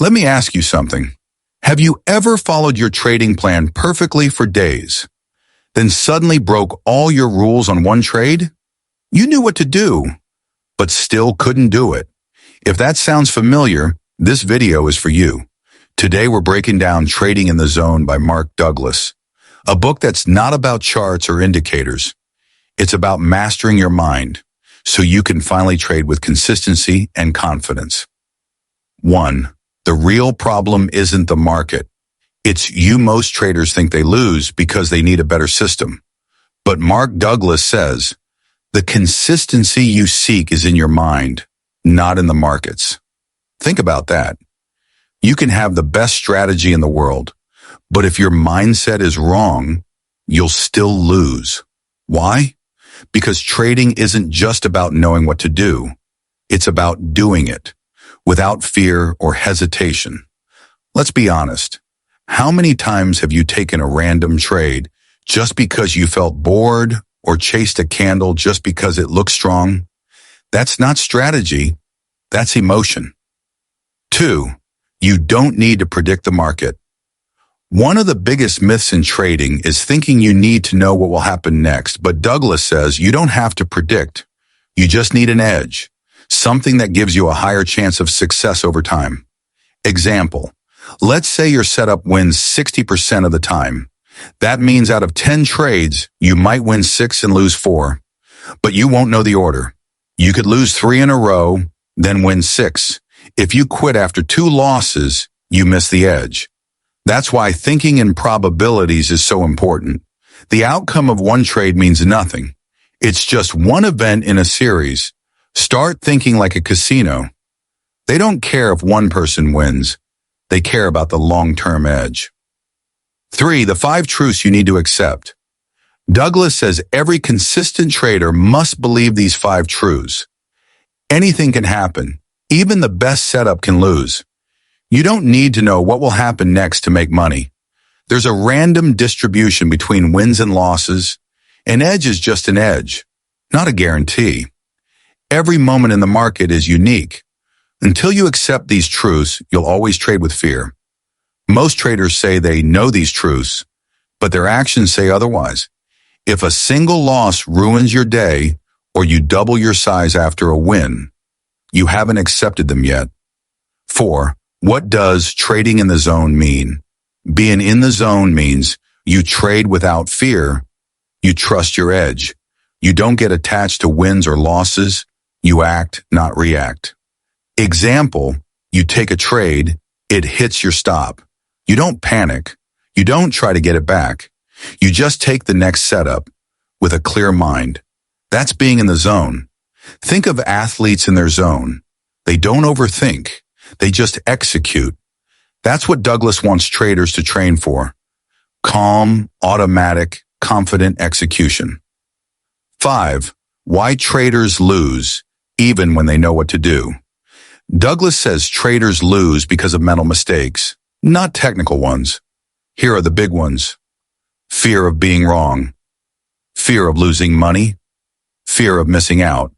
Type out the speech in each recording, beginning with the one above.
Let me ask you something. Have you ever followed your trading plan perfectly for days, then suddenly broke all your rules on one trade? You knew what to do, but still couldn't do it. If that sounds familiar, this video is for you. Today we're breaking down Trading in the Zone by Mark Douglas, a book that's not about charts or indicators. It's about mastering your mind so you can finally trade with consistency and confidence. 1. The real problem isn't the market. It's you. Most traders think they lose because they need a better system. But Mark Douglas says, the consistency you seek is in your mind, not in the markets. Think about that. You can have the best strategy in the world, but if your mindset is wrong, you'll still lose. Why? Because trading isn't just about knowing what to do. It's about doing it without fear or hesitation. Let's be honest. How many times have you taken a random trade just because you felt bored or chased a candle just because it looked strong? That's not strategy. That's emotion. 2. You don't need to predict the market. One of the biggest myths in trading is thinking you need to know what will happen next, but Douglas says you don't have to predict. You just need an edge, something that gives you a higher chance of success over time. Example, let's say your setup wins 60% of the time. That means out of 10 trades, you might win 6 and lose 4, but you won't know the order. You could lose 3 in a row, then win 6. If you quit after 2 losses, you miss the edge. That's why thinking in probabilities is so important. The outcome of one trade means nothing. It's just one event in a series. Start thinking like a casino. They don't care if one person wins. They care about the long-term edge. 3. The 5 truths you need to accept. Douglas says every consistent trader must believe these 5 truths. Anything can happen. Even the best setup can lose. You don't need to know what will happen next to make money. There's a random distribution between wins and losses. An edge is just an edge, not a guarantee. Every moment in the market is unique. Until you accept these truths, you'll always trade with fear. Most traders say they know these truths, but their actions say otherwise. If a single loss ruins your day, or you double your size after a win, you haven't accepted them yet. 4. What does trading in the zone mean? Being in the zone means you trade without fear. You trust your edge. You don't get attached to wins or losses. You act, not react. Example, you take a trade, it hits your stop. You don't panic. You don't try to get it back. You just take the next setup with a clear mind. That's being in the zone. Think of athletes in their zone. They don't overthink. They just execute. That's what Douglas wants traders to train for. Calm, automatic, confident execution. 5. Why traders lose, even when they know what to do. Douglas says traders lose because of mental mistakes, not technical ones. Here are the big ones. Fear of being wrong. Fear of losing money. Fear of missing out.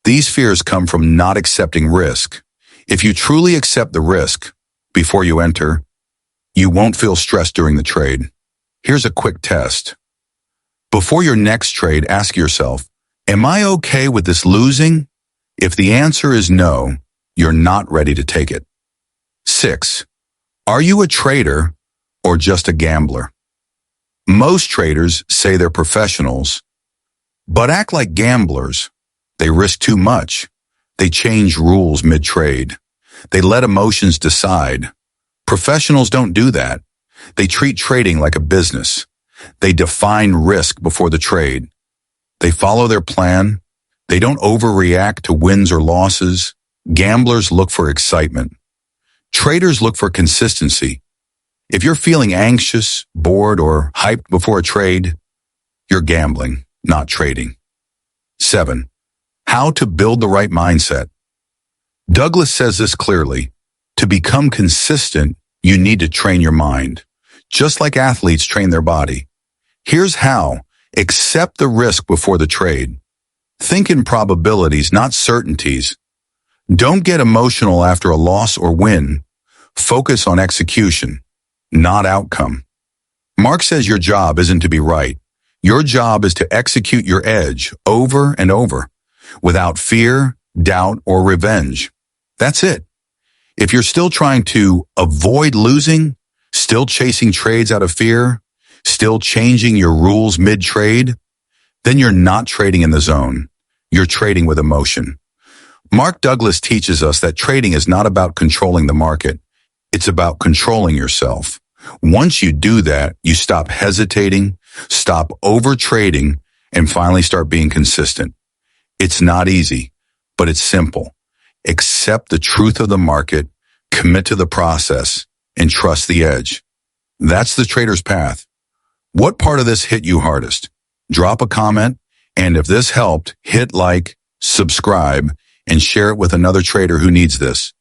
These fears come from not accepting risk. If you truly accept the risk before you enter, you won't feel stressed during the trade. Here's a quick test. Before your next trade, ask yourself, am I okay with this losing? If the answer is no, you're not ready to take it. 6. Are you a trader or just a gambler? Most traders say they're professionals, but act like gamblers. They risk too much. They change rules mid-trade. They let emotions decide. Professionals don't do that. They treat trading like a business. They define risk before the trade. They follow their plan. They don't overreact to wins or losses. Gamblers look for excitement. Traders look for consistency. If you're feeling anxious, bored, or hyped before a trade, you're gambling, not trading. 7. How to build the right mindset. Douglas says this clearly. To become consistent, you need to train your mind, just like athletes train their body. Here's how. Accept the risk before the trade. Think in probabilities, not certainties. Don't get emotional after a loss or win. Focus on execution, not outcome. Mark says your job isn't to be right. Your job is to execute your edge over and over, without fear, doubt, or revenge. That's it. If you're still trying to avoid losing, still chasing trades out of fear, still changing your rules mid-trade, then you're not trading in the zone. You're trading with emotion. Mark Douglas teaches us that trading is not about controlling the market. It's about controlling yourself. Once you do that, you stop hesitating, stop overtrading, and finally start being consistent. It's not easy, but it's simple. Accept the truth of the market, commit to the process, and trust the edge. That's the trader's path. What part of this hit you hardest? Drop a comment, and if this helped, hit like, subscribe, and share it with another trader who needs this.